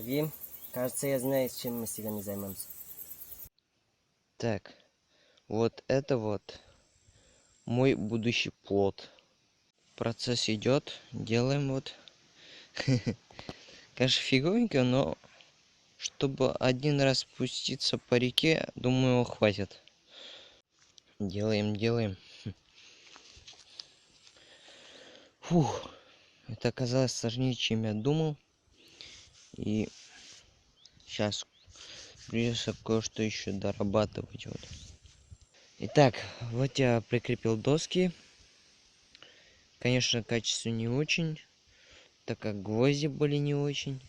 Лови. Кажется, я знаю, с чем мы сегодня займемся. Так, вот это вот мой будущий плод. Процесс идет, делаем вот. Конечно, фиговенько, но чтобы один раз спуститься по реке, думаю, хватит. Делаем. Фух, это оказалось сложнее, чем я думал. И сейчас придется кое-что еще дорабатывать. Вот. Итак, вот я прикрепил доски. Конечно, качество не очень, так как гвозди были не очень.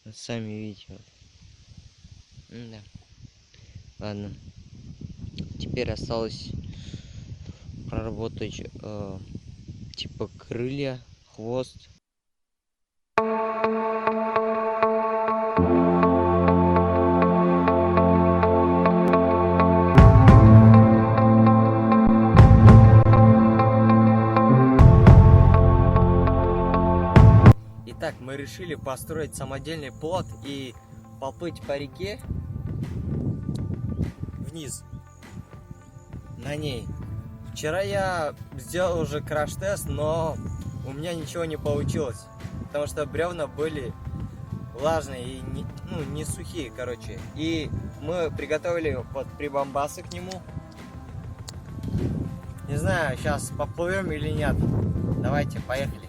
Вот сами видите. Вот. Да. Ладно. Теперь осталось проработать типа крылья, хвост. Итак, мы решили построить самодельный плот и поплыть по реке вниз на ней. Вчера я сделал уже краш-тест, но у меня ничего не получилось, потому что бревна были влажные и не сухие, короче. И мы приготовили вот прибамбасы к нему. Не знаю, сейчас поплывем или нет. Давайте, поехали.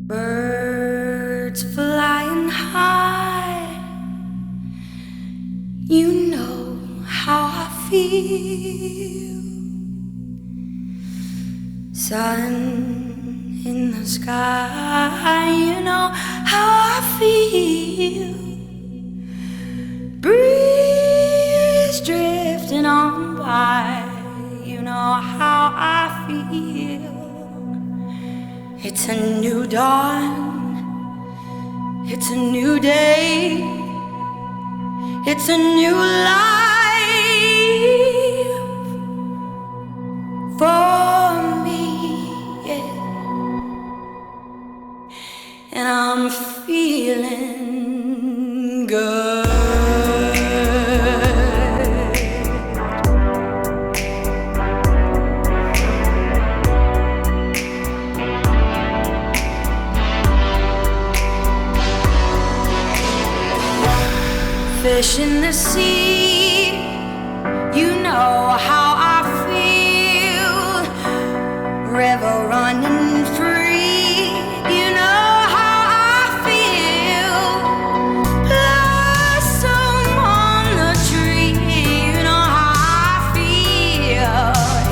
Birds flying high, you know how I feel. Sun in the sky, you know how I feel. Breeze drifting on by, you know how I feel. It's a new dawn, it's a new day, it's a new life for me, yeah. And I'm feeling good. Fish in the sea, you know how I feel. River running free, you know how I feel. Blossom on the tree, you know how I feel.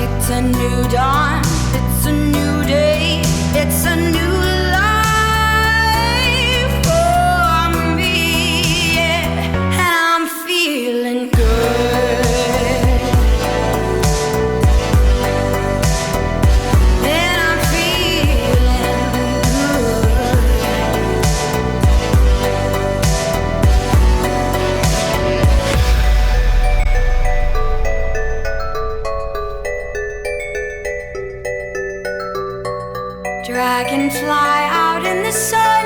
It's a new dawn, it's a new day, it's a new dragonfly out in the sun.